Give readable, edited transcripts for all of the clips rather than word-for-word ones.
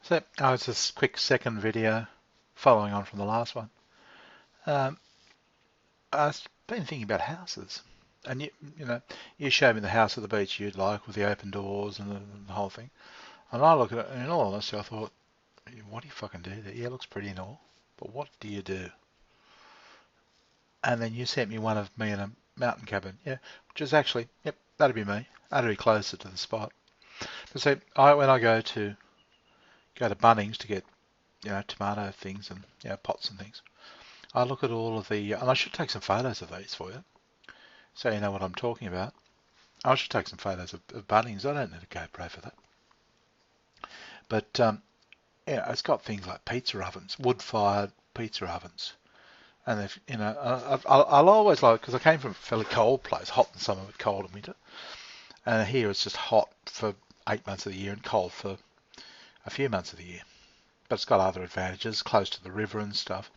So, it's this quick second video following on from the last one. Um, I've been thinking about houses, and you showed me the house at the beach you'd like with the open doors and the whole thing. And I look at it, and in all honesty, I thought, what do you fucking do there? Yeah, it looks pretty and all, but what do you do? And then you sent me one of me in a mountain cabin, yeah, which is actually, yep, that'd be me. That'd be closer to the spot. But see, when I go to Bunnings to get tomato things and pots and things. I look at all of the, and I should take some photos of these for you, so you know what I'm talking about. I should take some photos of Bunnings. I don't need a GoPro for that. But it's got things like pizza ovens, wood-fired pizza ovens, and if I'll always like, because I came from a fairly cold place, hot in summer but cold in winter, and here it's just hot for 8 months of the year and cold for a few months of the year. But it's got other advantages, close to the river and stuff.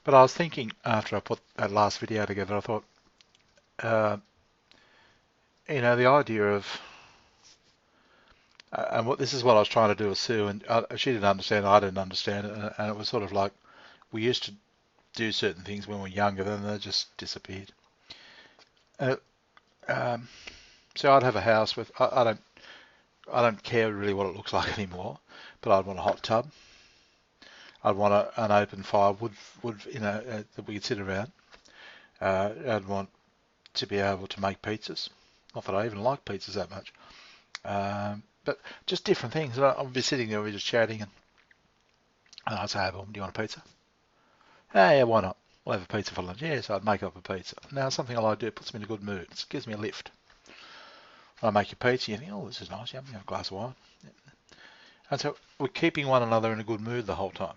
But I was thinking after I put that last video together, I thought, the idea of, and this is what I was trying to do with Sue, and she didn't understand, I didn't understand it, and it was sort of like we used to do certain things when we were younger, then they just disappeared. So I'd have a house with, I don't care really what it looks like anymore, but I'd want a hot tub. I'd want an open fire wood that we could sit around. I'd want to be able to make pizzas. Not that I even like pizzas that much, but just different things. I'll be sitting there, we're just chatting, and I'd say, "Well, do you want a pizza?" "Hey, yeah, why not? We'll have a pizza for lunch." Yeah, so I'd make up a pizza. Now, something I like to do, it puts me in a good mood. It gives me a lift. I make a pizza, you think, "Oh, this is nice. Yeah, have a glass of wine." And so we're keeping one another in a good mood the whole time.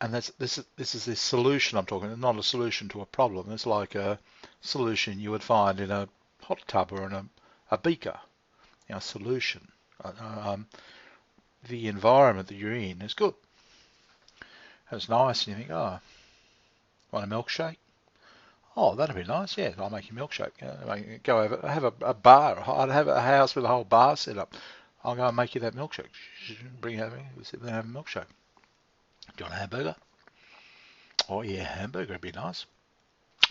And this is the solution I'm talking. It's not a solution to a problem. It's like a solution you would find in a hot tub or in a beaker. Solution. The environment that you're in is good. And it's nice, and you think, oh, want a milkshake? Oh, that'd be nice. Yeah, I'll make you a milkshake. Go over, have a bar. I'd have a house with a whole bar set up. I'll go and make you that milkshake. Bring it over. We'll sit there and have a milkshake. Do you want a hamburger? Oh yeah, hamburger would be nice.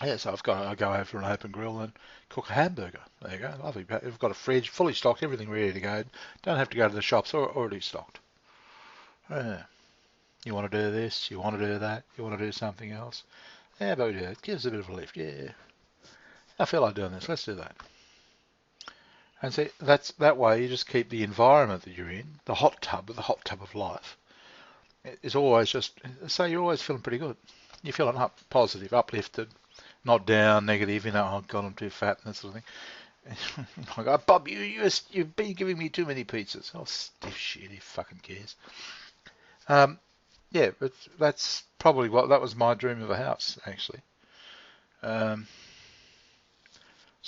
Yeah, so I go over an open grill and cook a hamburger. There you go, lovely. We've got a fridge fully stocked, everything ready to go. Don't have to go to the shops, already stocked. Yeah. You want to do this? You want to do that? You want to do something else? Yeah, but we do that. Give us a bit of a lift. Yeah, I feel like doing this. Let's do that. And see, that way you just keep the environment that you're in, the hot tub of life. It's always just, so you're always feeling pretty good. You're feeling positive, uplifted, not down, negative, oh God, I'm too fat and that sort of thing. Like, oh, Bob, you've been giving me too many pizzas. Oh, stiff shit, he fucking cares. Yeah, but that's probably that was my dream of a house, actually. So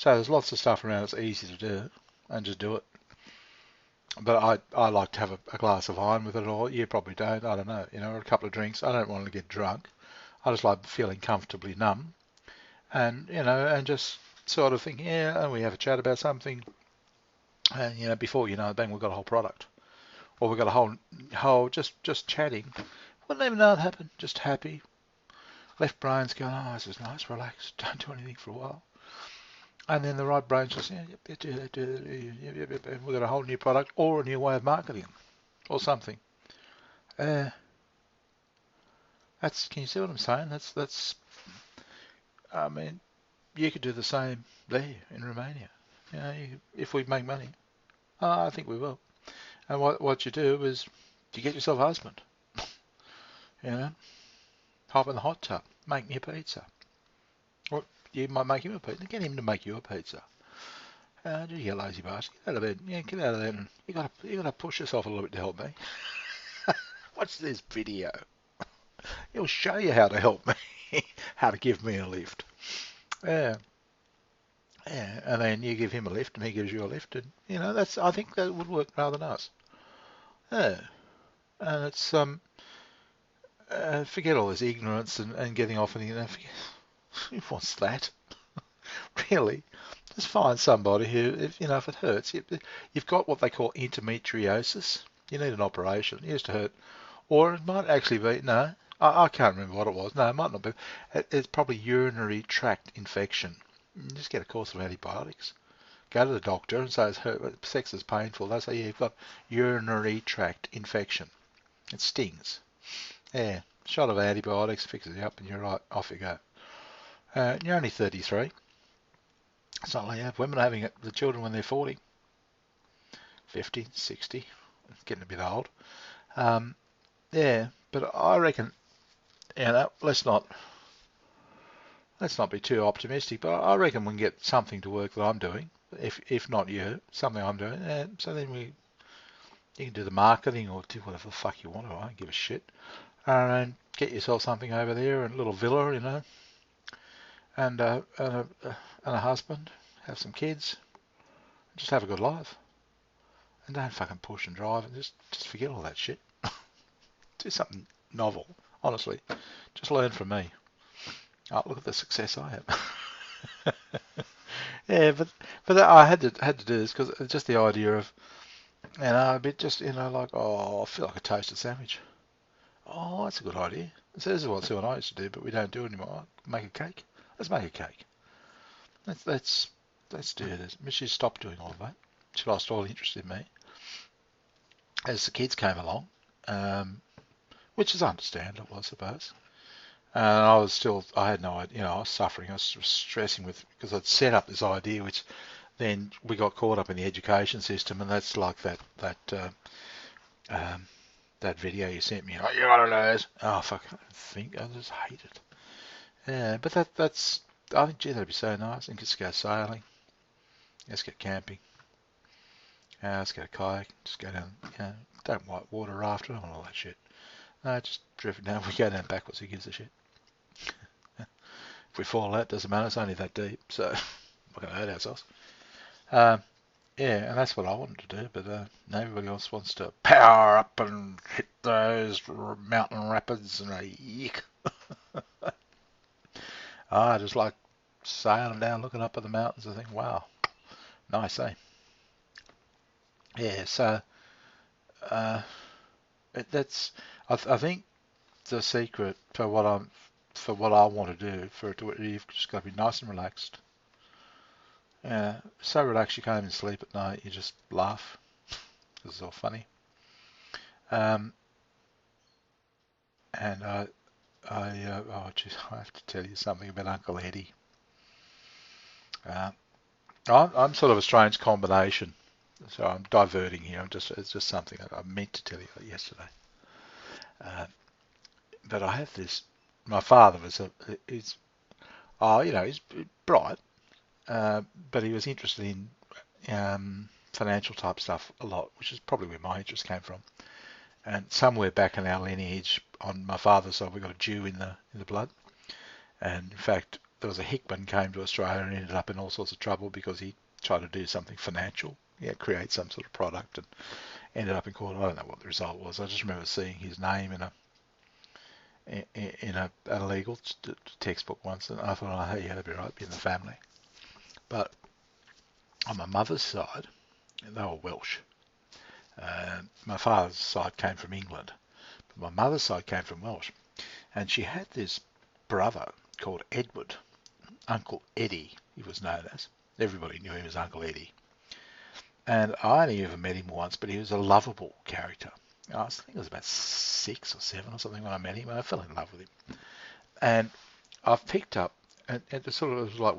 there's lots of stuff around that's easy to do, and just do it. But I like to have a glass of wine with it all. You probably don't. I don't know. Or a couple of drinks. I don't want to get drunk. I just like feeling comfortably numb, and and just sort of think, yeah, and we have a chat about something, and before you know it, bang, we've got a whole product, or we've got a whole just chatting. Wouldn't even know it happened. Just happy. Left brain's going, oh, this is nice, relax, don't do anything for a while. And then the right brain says, yeah, we've got a whole new product or a new way of marketing or something. Can you see what I'm saying? I mean, you could do the same there in Romania. If we make money, I think we will. And what you do is you get yourself a husband. Hop in the hot tub, make me a pizza. Or you might make him a pizza. Get him to make you a pizza. You lazy bastard. Get out of bed. Yeah, get out of there. And you gotta push yourself a little bit to help me. Watch this video. It'll show you how to help me, how to give me a lift. Yeah, yeah. And then you give him a lift, and he gives you a lift, and I think that would work rather nice. Yeah, and it's forget all this ignorance and getting off and who wants that? Really? Just find somebody who, if it hurts, you've got what they call endometriosis. You need an operation. It used to hurt. Or it might actually be, no, I can't remember what it was. No, it might not be. It's probably urinary tract infection. Just get a course of antibiotics. Go to the doctor and say sex is painful. They say, yeah, you've got urinary tract infection. It stings. Yeah, shot of antibiotics fixes you up and you're right, off you go. You're only 33. It's not like you have women having the children when they're 40, 50, 60. It's getting a bit old. Yeah, but I reckon, let's not be too optimistic, but I reckon we can get something to work that I'm doing, if not you, something I'm doing. So then you can do the marketing or do whatever the fuck you want to. I don't give a shit. And get yourself something over there, a little villa, and a husband, have some kids, just have a good life, and don't fucking push and drive, and just forget all that shit. Do something novel, honestly. Just learn from me. Oh, look at the success I have. Yeah, but I had to do this because just the idea of, a bit just, like, oh, I feel like a toasted sandwich. Oh, that's a good idea. So this is what Sue and I used to do, but we don't do it anymore. Make a cake. Let's make a cake. Let's do this. She stopped doing all of that. She lost all interest in me as the kids came along, which is understandable, I suppose. And I had no idea, I was suffering, I was stressing because I'd set up this idea, which then we got caught up in the education system, and that's like that video you sent me. Oh, you gotta know this. Oh, fuck, I just hate it. Yeah, but that's, I think, gee, that'd be so nice. And just go sailing. Let's go camping. Let's get a kayak. Just go down, don't white water raft, I don't want all that shit. No, just drift down. We go down backwards, who gives a shit? If we fall out, doesn't matter, it's only that deep, so we're going to hurt ourselves. Yeah, and that's what I wanted to do, but everybody else wants to power up and hit those mountain rapids and yick. I just like sailing down, looking up at the mountains and think, wow, nice, eh? Yeah, so I think the secret for what I want to do, you've just got to be nice and relaxed. So relaxed you can't even sleep at night. You just laugh. This is all funny. And I have to tell you something about Uncle Eddie. I'm sort of a strange combination, so I'm diverting here. It's just something that I meant to tell you yesterday. But I have this. My father he's bright, but he was interested in financial type stuff a lot, which is probably where my interest came from. And somewhere back in our lineage, on my father's side, we got a Jew in the blood. And in fact, there was a Hickman came to Australia and ended up in all sorts of trouble because he tried to do something financial, create some sort of product, and ended up in court. I don't know what the result was. I just remember seeing his name in a legal textbook once, and I thought, oh, hey, that'd be right, be in the family. But on my mother's side, they were Welsh. My father's side came from England, but my mother's side came from Welsh. And she had this brother called Edward, Uncle Eddie, he was known as. Everybody knew him as Uncle Eddie. And I only ever met him once, but he was a lovable character. I think I was about 6 or 7 or something when I met him, and I fell in love with him. And I've picked up, and it sort of was like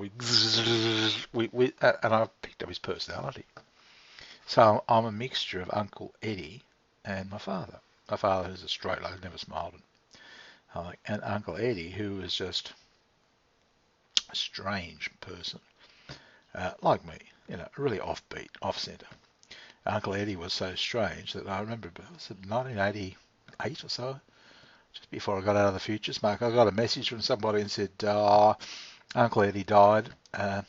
and I've picked up his personality. So I'm a mixture of Uncle Eddie and my father. My father, who's a straight lad, never smiled, and Uncle Eddie, who was just a strange person, like me, really offbeat, off-centre. Uncle Eddie was so strange that I remember, it was 1988 or so, just before I got out of the future smoke, I got a message from somebody and said, Uncle Eddie died. I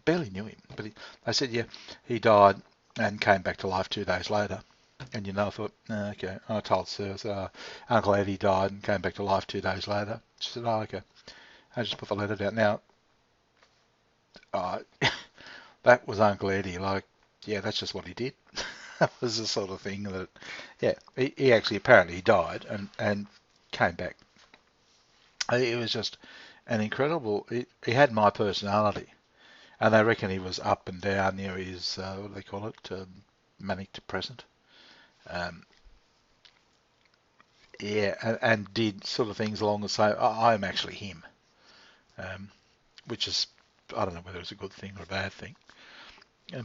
barely knew him, but they said, yeah, he died and came back to life 2 days later. And I thought, okay. I told Sir, Uncle Eddie died and came back to life 2 days later. She said, oh, okay. I just put the letter down. Now, that was Uncle Eddie. Like, yeah, that's just what he did. That was the sort of thing that, yeah, he actually apparently died and came back. It was just an incredible. He had my personality, and they reckon he was up and down. His what do they call it? Manic depressant. Um, yeah, and did sort of things along the same. I'm actually him, which is, I don't know whether it's a good thing or a bad thing,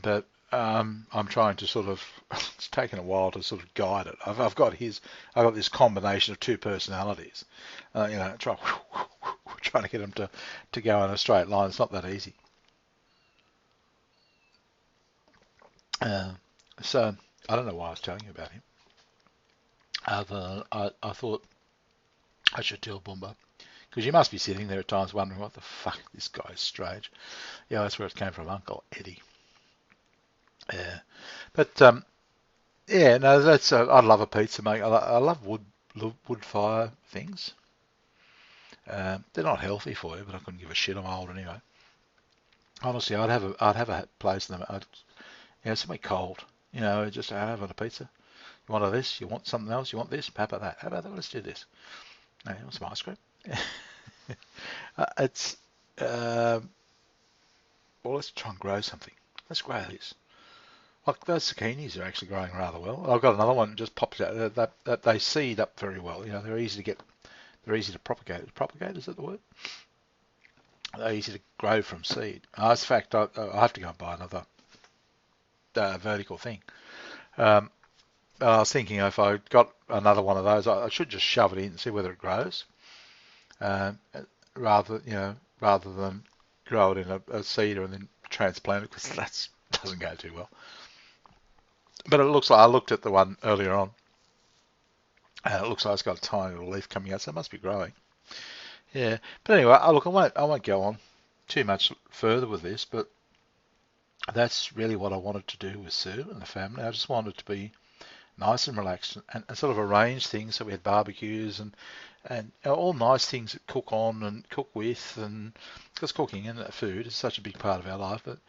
but I'm trying to sort of. It's taken a while to sort of guide it. I've got this combination of two personalities. Trying to get them to go in a straight line. It's not that easy. Uh, so I don't know why I was telling you about him. I thought I should tell Boomba, because you must be sitting there at times wondering what the fuck, this guy's strange. Yeah, that's where it came from, Uncle Eddie. Yeah, but yeah, no, that's I love a pizza, mate. I love wood fire things. They're not healthy for you, but I couldn't give a shit. I'm old anyway. Honestly, I'd have a place in them. Something cold. Just have a pizza. You want this? You want something else? You want this? How about that? How about that? Let's do this. No, you want some ice cream? It's well, let's try and grow something. Let's grow this. Like those zucchinis are actually growing rather well. I've got another one that just pops out. That they seed up very well. They're easy to get. They're easy to propagate. Propagate, is that the word? They're easy to grow from seed. As a fact, I have to go and buy another vertical thing. I was thinking if I got another one of those, I should just shove it in and see whether it grows, rather than grow it in a seeder and then transplant it, because that doesn't go too well. But it looks like, I looked at the one earlier on, and it looks like it's got a tiny little leaf coming out, so it must be growing. Yeah, but anyway, I won't go on too much further with this, but that's really what I wanted to do with Sue and the family. I just wanted to be nice and relaxed and sort of arrange things, so we had barbecues and all nice things to cook on and cook with, and because cooking and food is such a big part of our life. But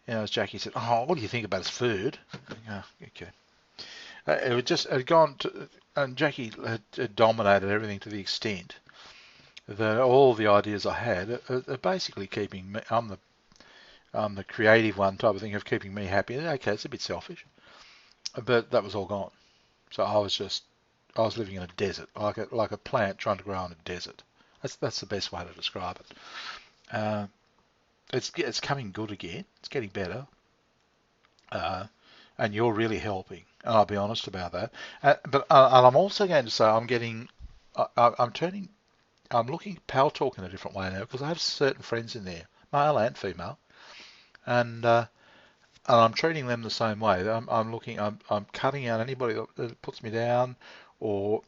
as Jackie said, "Oh, what do you think about his food?" Okay. It had gone to, and Jackie had dominated everything to the extent that all the ideas I had are basically keeping me. I'm the creative one type of thing of keeping me happy. Okay, it's a bit selfish, but that was all gone. So I was living in a desert, like a plant trying to grow in a desert. That's the best way to describe it. It's coming good again. It's getting better, and you're really helping. And I'll be honest about that. But and I'm also going to say I'm looking at Pal Talk in a different way now, because I have certain friends in there, male and female, and I'm treating them the same way. I'm cutting out anybody that puts me down, or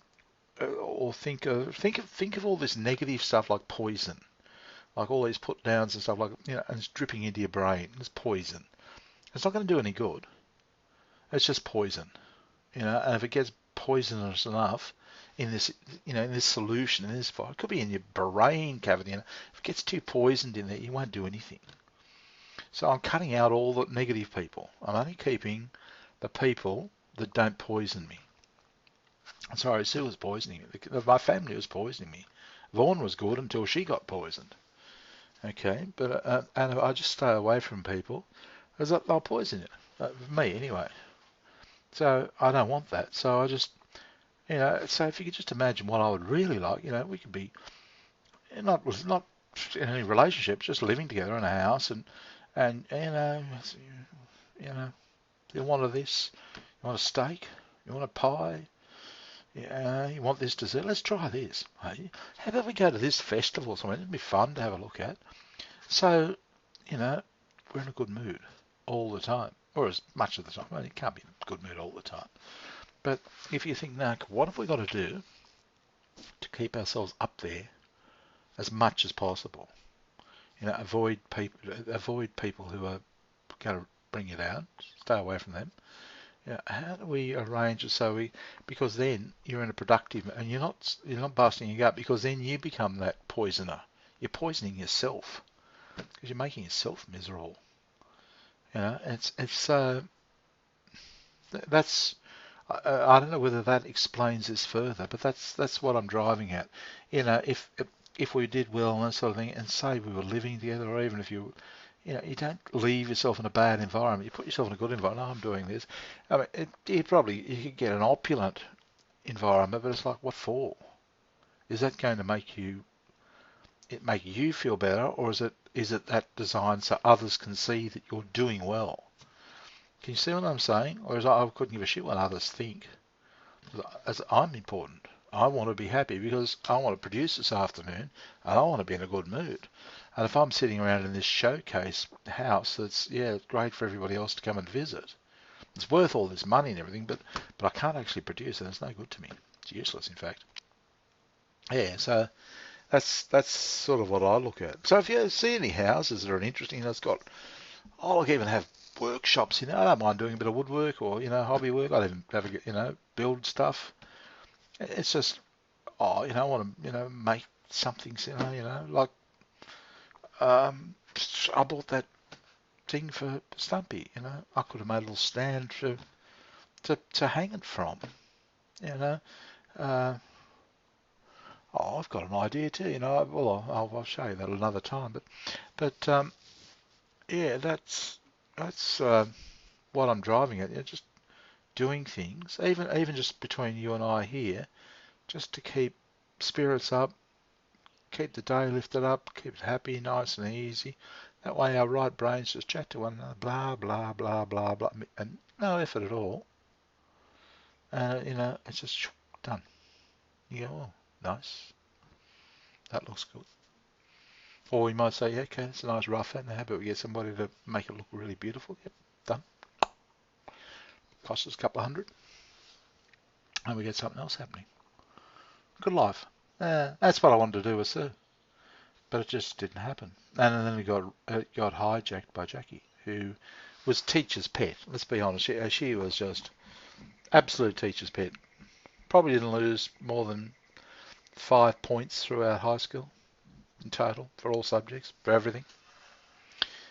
think of all this negative stuff like poison, like all these put downs and stuff like, and it's dripping into your brain. It's poison. It's not going to do any good. It's just poison, And if it gets poisonous enough in this, in this solution, in this fire, it could be in your brain cavity. If it gets too poisoned in there, you won't do anything. So I'm cutting out all the negative people. I'm only keeping the people that don't poison me. Sorry, Sue was poisoning me. My family was poisoning me. Vaughan was good until she got poisoned. Okay, but and I just stay away from people because they'll poison you. Me anyway. So I don't want that. So I just, so if you could just imagine what I would really like, we could be not in any relationship, just living together in a house, and you want this, you want a steak, you want a pie, you want this dessert. Let's try this. Hey? How about we go to this festival or something? It'd be fun to have a look at. So, we're in a good mood all the time, or as much of the time. Well, you can't be in a good mood all the time. But if you think, now, what have we got to do to keep ourselves up there as much as possible? Avoid people who are going to bring you down. Stay away from them. How do we arrange it because then you're in a productive, and you're not busting your gut, because then you become that poisoner. You're poisoning yourself because you're making yourself miserable. It's that's I don't know whether that explains this further, but that's what I'm driving at. You know, if we did well and that sort of thing, and say we were living together, or even if you know, you don't leave yourself in a bad environment. You put yourself in a good environment. Oh, I'm doing this. I mean, you could get an opulent environment, but it's like, what for? Is that going to make you feel better, or is it that designed so others can see that you're doing well? Can you see what I'm saying? Or is I couldn't give a shit what others think. As I'm important. I want to be happy because I want to produce this afternoon and I want to be in a good mood. And if I'm sitting around in this showcase house, that's it's great for everybody else to come and visit. It's worth all this money and everything, but I can't actually produce it. It's no good to me. It's useless, in fact. Yeah, so that's sort of what I look at. So if you see any houses that are interesting, it's got, I'll even have workshops. I don't mind doing a bit of woodwork or hobby work. I'd even have build stuff. It's just I want to make something. Like I bought that thing for Stumpy. I could have made a little stand to hang it from. You know. Uh, I've got an idea too. Well, I'll show you that another time. But yeah, that's what I'm driving at. Just doing things, even just between you and I here, just to keep spirits up, keep the day lifted up, keep it happy, nice and easy. That way our right brains just chat to one another, blah, blah, blah, blah, blah, and no effort at all. It's just done. You go, oh, nice. That looks good. Or we might say, yeah, okay, it's a nice rough end. How about we get somebody to make it look really beautiful? Yep, done. Costs us a couple of $100. And we get something else happening. Good life. That's what I wanted to do with Sue. But it just didn't happen. And then it got hijacked by Jackie, who was teacher's pet. Let's be honest. She was just absolute teacher's pet. Probably didn't lose more than 5 points throughout high school in total for all subjects, for everything.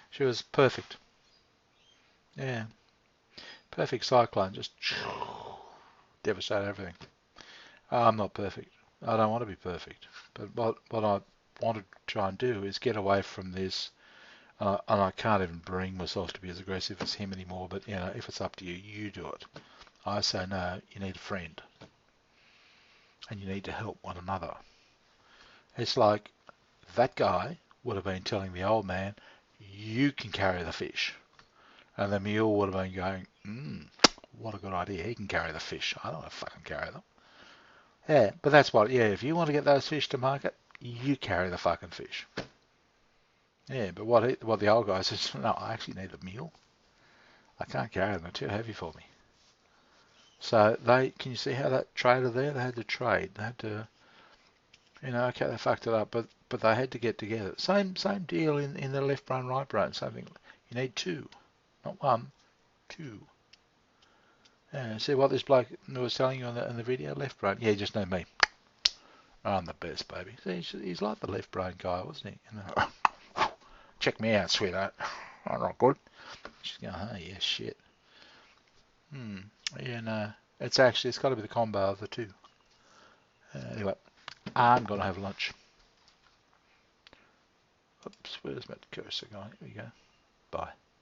She was perfect. Yeah. Perfect cyclone. Just devastate everything. I'm not perfect. I don't want to be perfect. But what I want to try and do is get away from this. And I can't even bring myself to be as aggressive as him anymore. But, if it's up to you, you do it. I say, no, you need a friend. And you need to help one another. It's like that guy would have been telling the old man, you can carry the fish. And the mule would have been going, what a good idea. He can carry the fish. I don't want to fucking carry them. Yeah, but that's what, if you want to get those fish to market, you carry the fucking fish. Yeah, but what the old guy says, no, I actually need a mule. I can't carry them. They're too heavy for me. So can you see how that traded there? They had to trade. They had to, okay, they fucked it up, but they had to get together. Same deal in the left brain, right brain. Something you need two, not one, two. Yeah, see what this bloke was telling you in the video, left brain. Yeah, just know me. I'm the best, baby. See, he's like the left brain guy, wasn't he? Check me out, sweetheart. I'm not good. She's going, oh yeah, shit. Yeah, no. It's got to be the combo of the two. Anyway, I'm going to have lunch. Oops, where's my cursor going? Here we go. Bye.